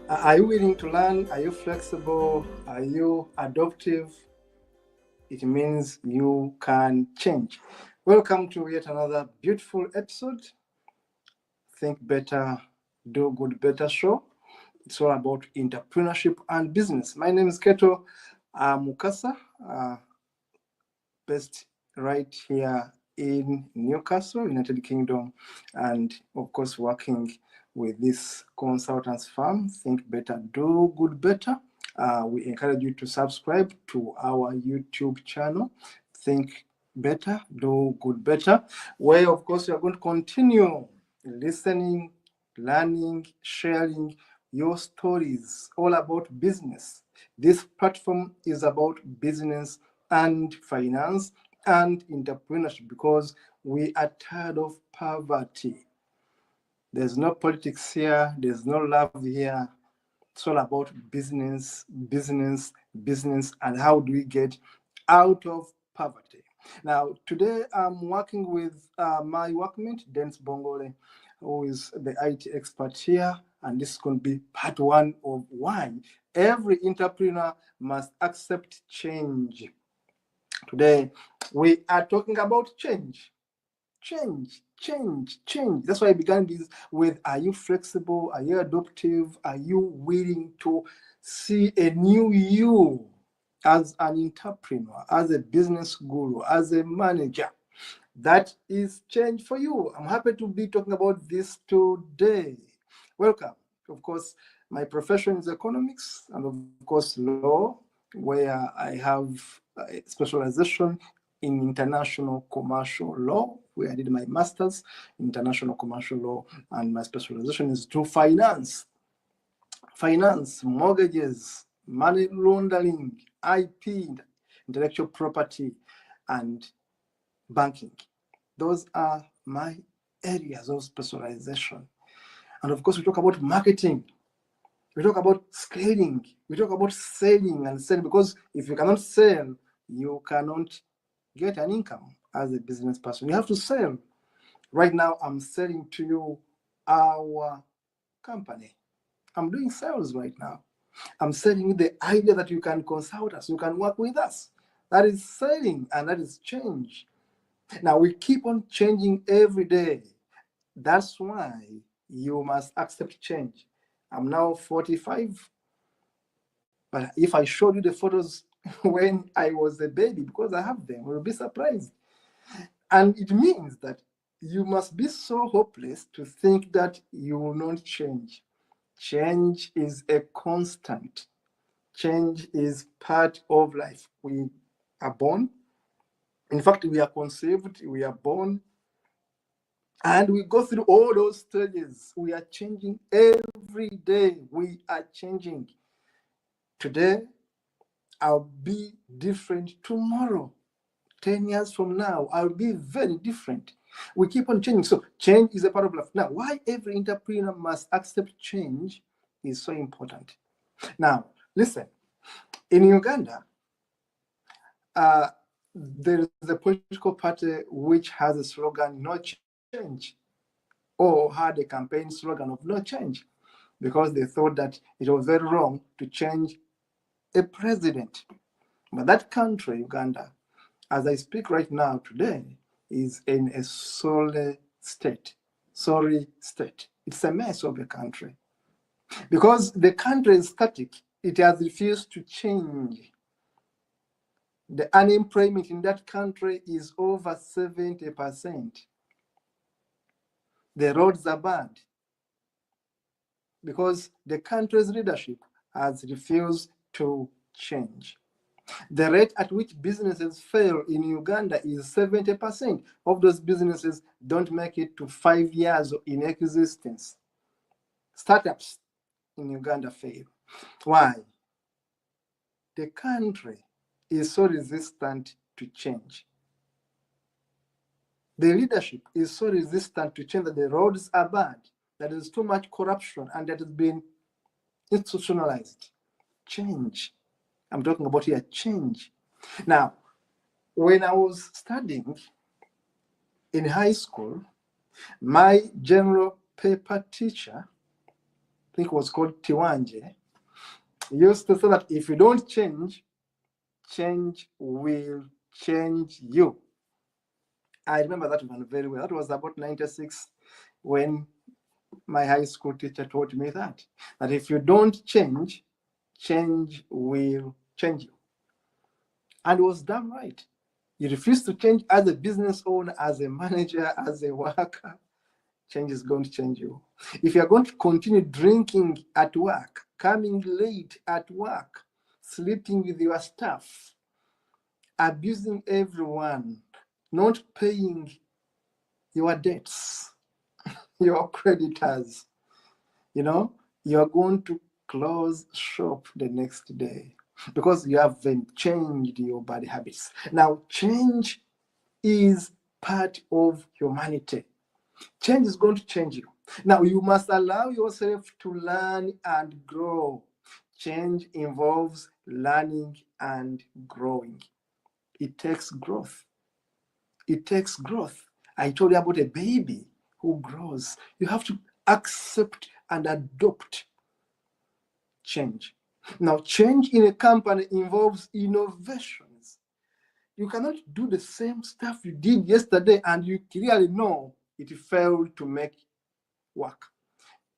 Are you willing to learn? Are you flexible? Are you adaptive? It means you can change. Welcome to yet another beautiful episode. Think Better, Do Good Better show. It's all about entrepreneurship and business. My name is Keto Mukasa, uh, based right here in Newcastle, United Kingdom, and of course, working with this consultants firm, Think Better, Do Good Better. We encourage you to subscribe to our YouTube channel, Think Better, Do Good Better, where, of course, you are going to continue listening, learning, sharing your stories all about business. This platform is about business and finance and entrepreneurship because we are tired of poverty. There's no politics here, there's no love here. It's all about business, business, business, and how do we get out of poverty. Now, today I'm working with my workmate, Dennis Bongole, who is the IT expert here. And this is going to be part one of why every entrepreneur must accept change. Today, we are talking about change. Change, change, change. That's why I began this with, are you flexible? Are you adaptive? Are you willing to see a new you as an entrepreneur, as a business guru, as a manager? That is change for you. I'm happy to be talking about this today. Welcome. Of course, my profession is economics and, of course, law, where I have a specialization in international commercial law, where I did my master's in international commercial law, and my specialization is to finance, mortgages, money laundering, IP, intellectual property, and banking. Those are my areas of specialization. And of course, we talk about marketing. We talk about scaling. We talk about selling and selling, because if you cannot sell, you cannot get an income as a business person. You have to sell. Right now, I'm selling to you our company. I'm doing sales right now. I'm selling you the idea that you can consult us, you can work with us. That is selling, and that is change. Now, we keep on changing every day. That's why you must accept change. I'm now 45, but if I showed you the photos when I was a baby, because I have them, you'll be surprised. And it means that you must be so hopeless to think that you will not change. Change is a constant. Change is part of life. We are born. In fact, we are conceived, we are born, and we go through all those stages. We are changing every day. We are changing. Today, I'll be different tomorrow. 10 years from now, I'll be very different. We keep on changing. So change is a part of life. Now, why every entrepreneur must accept change is so important. Now, listen, in Uganda, there is a political party which has a slogan, no change, or had a campaign slogan of no change, because they thought that it was very wrong to change a president. But that country, Uganda, as I speak right now today, is in a sorry state. Sorry state. It's a mess of a country. Because the country is static, it has refused to change. The unemployment in that country is over 70%. The roads are bad because the country's leadership has refused to change. The rate at which businesses fail in Uganda is 70%. Of those businesses don't make it to 5 years in existence. Startups in Uganda fail. Why? The country is so resistant to change. The leadership is so resistant to change that the roads are bad, that there's too much corruption, and that has been institutionalized. Change. I'm talking about here change. Now, when I was studying in high school, my general paper teacher think it was called Tiwanje, used to say that if you don't change, change will change you. I remember that one very well. That was about 96 when my high school teacher told me that if you don't change, change will change you. And it was damn right. You refuse to change as a business owner, as a manager, as a worker, change is going to change you. If you're going to continue drinking at work, coming late at work, sleeping with your staff, abusing everyone, not paying your debts, your creditors, you're going to close shop the next day because you haven't changed your bad habits. Now, change is part of humanity. Change is going to change you. Now, you must allow yourself to learn and grow. Change involves learning and growing. It takes growth. It takes growth. I told you about a baby who grows. You have to accept and adopt change. Now, change in a company involves innovations. You cannot do the same stuff you did yesterday and you clearly know it failed to make work.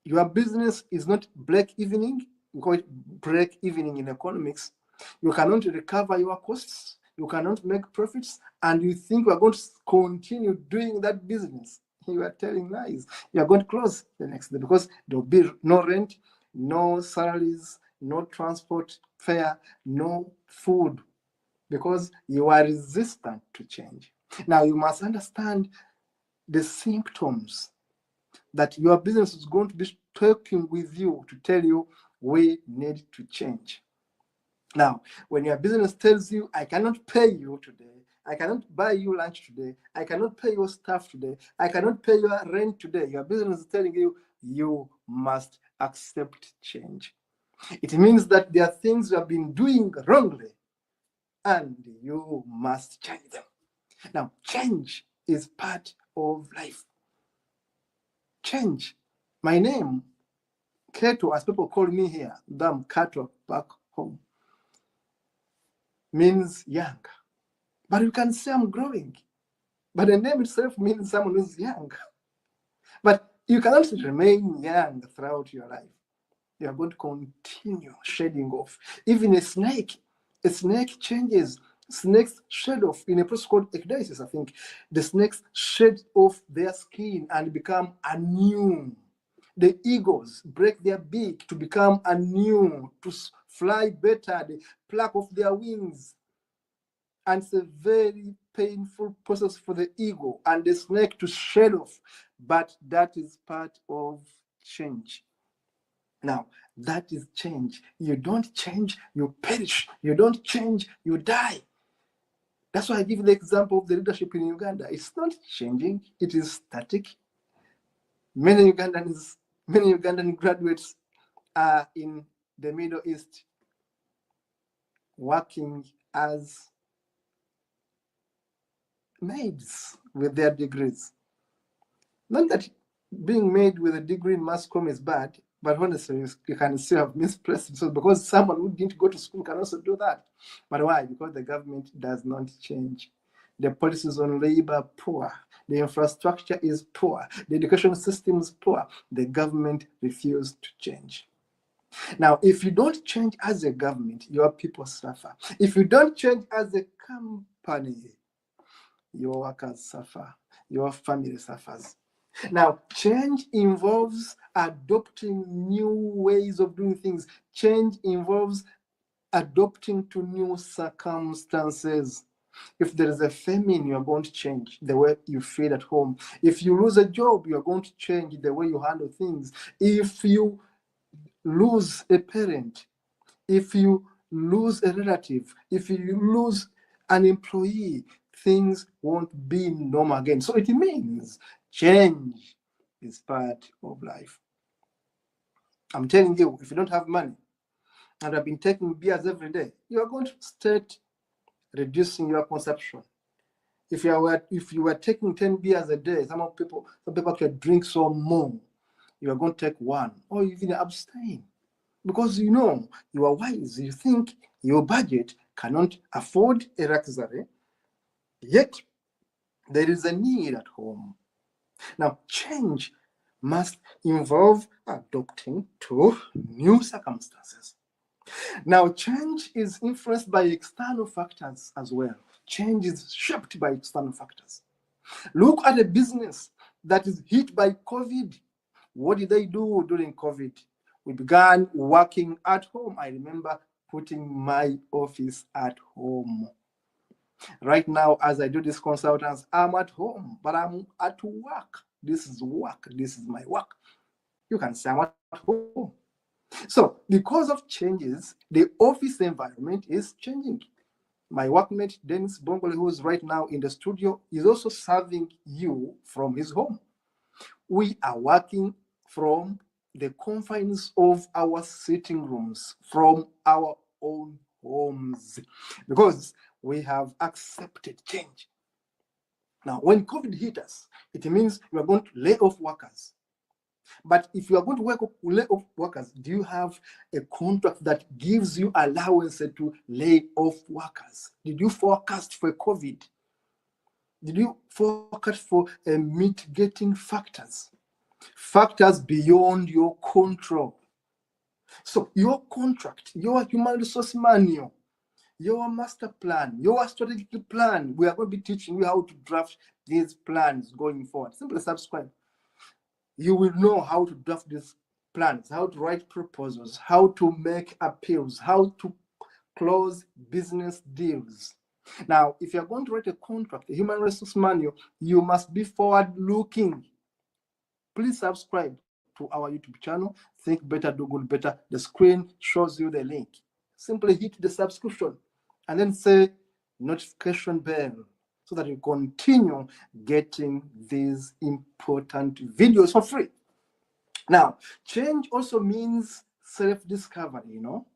Your business is not break evening. We call it break evening in economics. You cannot recover your costs. You cannot make profits, and you think you are going to continue doing that business. You are telling lies. You are going to close the next day because there will be no rent, no salaries, no transport fare, no food, because you are resistant to change. Now, you must understand the symptoms that your business is going to be talking with you to tell you we need to change. Now, when your business tells you, I cannot pay you today, I cannot buy you lunch today, I cannot pay your staff today, I cannot pay your rent today, your business is telling you, you must accept change. It means that there are things you have been doing wrongly, and you must change them. Now, change is part of life. Change. My name, Kato, as people call me here, Dam Kato back home, means young. But you can say I'm growing. But the name itself means someone who's young. But you cannot remain young throughout your life. You are going to continue shedding off. Even a snake changes. Snakes shed off in a process called ecdysis, I think. The snakes shed off their skin and become anew. The eagles break their beak to become anew, to fly better. They pluck off their wings. And it's a very painful process for the eagle and the snake to shed off. But that is part of change. Now, that is change. You don't change, you perish. You don't change, you die. That's why I give the example of the leadership in Uganda. It's not changing, it is static. Many Ugandan graduates are in the Middle East working as maids with their degrees. Not that being made with a degree in mass comm is bad, but honestly, you can still have misplaced. So because someone who didn't go to school can also do that. But why? Because the government does not change. The policies on labor are poor. The infrastructure is poor. The education system is poor. The government refused to change. Now, if you don't change as a government, your people suffer. If you don't change as a company, your workers suffer. Your family suffers. Now, change involves adopting new ways of doing things. Change involves adopting to new circumstances. If there is a famine, you are going to change the way you feel at home. If you lose a job, you are going to change the way you handle things. If you lose a parent, if you lose a relative, if you lose an employee, things won't be normal again. So it means change is part of life. I'm telling you, if you don't have money and have been taking beers every day, you are going to start reducing your consumption. If you were taking 10 beers a day, some people can drink some more. you are going to take one or even abstain. Because you know, you are wise, you think your budget cannot afford a luxury, yet there is a need at home. Now, change must involve adapting to new circumstances. Now, change is influenced by external factors as well. Change is shaped by external factors. Look at a business that is hit by COVID. What did they do during COVID? We began working at home. I remember putting my office at home. Right now, as I do this consultants, I'm at home, but I'm at work. This is work. This is my work. You can say I'm at home. So, because of changes, the office environment is changing. My workmate, Dennis Bongole, who is right now in the studio, is also serving you from his home. We are working from the confines of our sitting rooms, from our own homes, because we have accepted change. Now, when COVID hit us, it means we are going to lay off workers. But if you are going to lay off workers, do you have a contract that gives you allowance to lay off workers? Did you forecast for COVID? Did you forecast for mitigating factors? Factors beyond your control. So your contract, your human resource manual, your master plan, your strategic plan, we are going to be teaching you how to draft these plans going forward. Simply subscribe. You will know how to draft these plans, how to write proposals, how to make appeals, how to close business deals. Now, if you're going to write a contract, a human resource manual, you must be forward-looking. Please subscribe to our YouTube channel, Think Better, Do Good Better. The screen shows you the link. Simply hit the subscription and then say notification bell so that you continue getting these important videos for free. Now, change also means self-discovery, you know.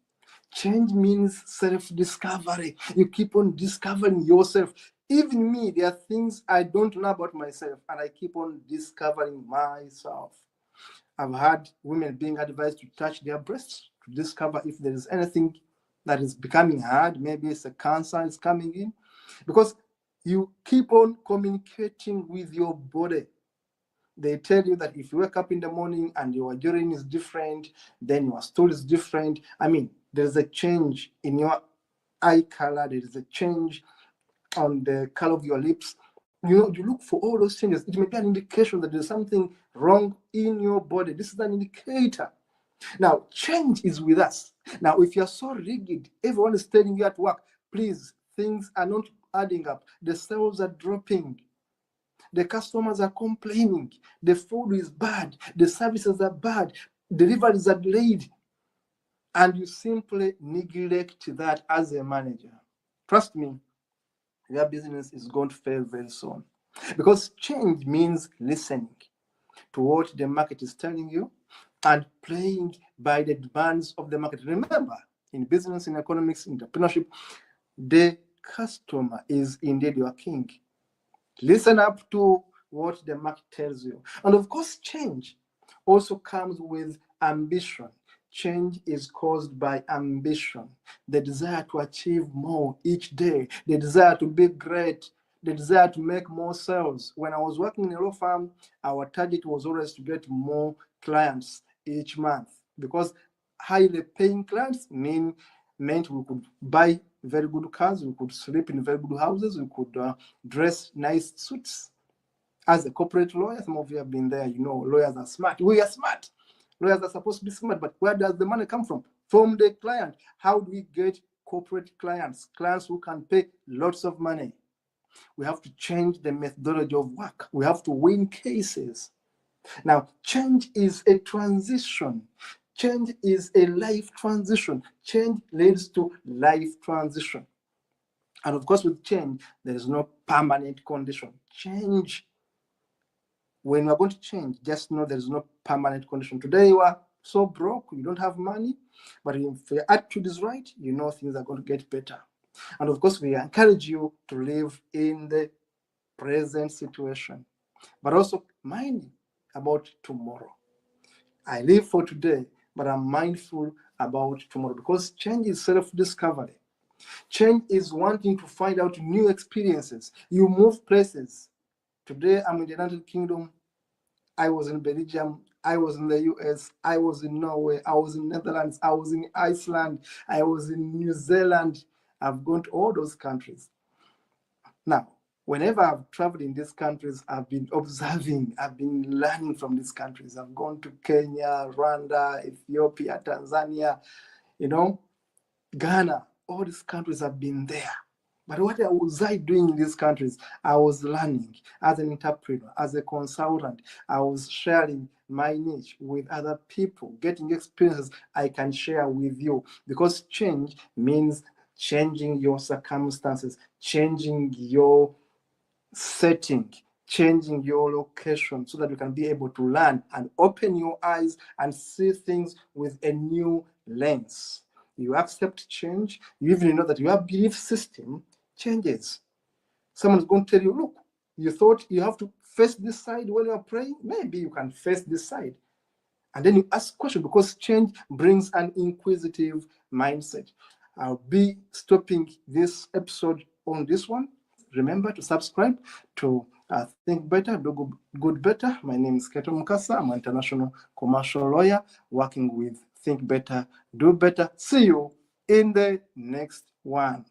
Change means self-discovery. You keep on discovering yourself. Even me, there are things I don't know about myself, and I keep on discovering myself. I've had women being advised to touch their breasts to discover if there is anything that is becoming hard. Maybe it's a cancer is coming in. Because you keep on communicating with your body. They tell you that if you wake up in the morning and your urine is different, then your stool is different. I mean, there's a change in your eye color. There is a change on the color of your lips. You know, you look for all those changes. It may be an indication that there's something wrong in your body. This is an indicator. Now, change is with us. Now, if you're so rigid, everyone is telling you at work, please, things are not adding up. The sales are dropping. The customers are complaining. The food is bad. The services are bad. Deliveries are delayed. And you simply neglect that as a manager. Trust me, your business is going to fail very soon. Because change means listening to what the market is telling you and playing by the demands of the market. Remember, in business, in economics, in entrepreneurship, the customer is indeed your king. Listen up to what the market tells you. And of course, change also comes with ambition. Change is caused by ambition, the desire to achieve more each day, the desire to be great, the desire to make more sales. When I was working in a law firm, our target was always to get more clients each month, because highly paying clients meant we could buy very good cars, we could sleep in very good houses, we could dress nice suits. As a corporate lawyer, some of you have been there, you know, lawyers are smart. We are smart. Lawyers are supposed to be smart, but where does the money come from? From the client. How do we get corporate clients? Clients who can pay lots of money. We have to change the methodology of work. We have to win cases. Now, change is a transition. Change is a life transition. Change leads to life transition. And of course, with change, there is no permanent condition. Change, when we're going to change, just know there is no permanent condition. Today, you are so broke, you don't have money, but if your attitude is right, you know things are going to get better. And of course, we encourage you to live in the present situation, but also mind about tomorrow. I live for today, but I'm mindful about tomorrow, because change is self-discovery. Change is wanting to find out new experiences. You move places. Today, I'm in the United Kingdom. I was in Belgium. I was in the US. I was in Norway. I was in Netherlands. I was in Iceland. I was in New Zealand. I've gone to all those countries. Now, whenever I've traveled in these countries, I've been observing, I've been learning from these countries. I've gone to Kenya, Rwanda, Ethiopia, Tanzania, Ghana. All these countries have been there. But what was I doing in these countries? I was learning as an entrepreneur, as a consultant. I was sharing my niche with other people, getting experiences I can share with you. Because change means changing your circumstances, changing your setting, changing your location, so that you can be able to learn and open your eyes and see things with a new lens. You accept change. You even know that your belief system changes. Someone's going to tell you, look, you thought you have to face this side when you're praying. Maybe you can face this side. And then you ask questions, because change brings an inquisitive mindset. I'll be stopping this episode on this one. Remember to subscribe to Think Better, Do Good Better. My name is Keto Mukasa. I'm an international commercial lawyer working with Think Better, Do Better. See you in the next one.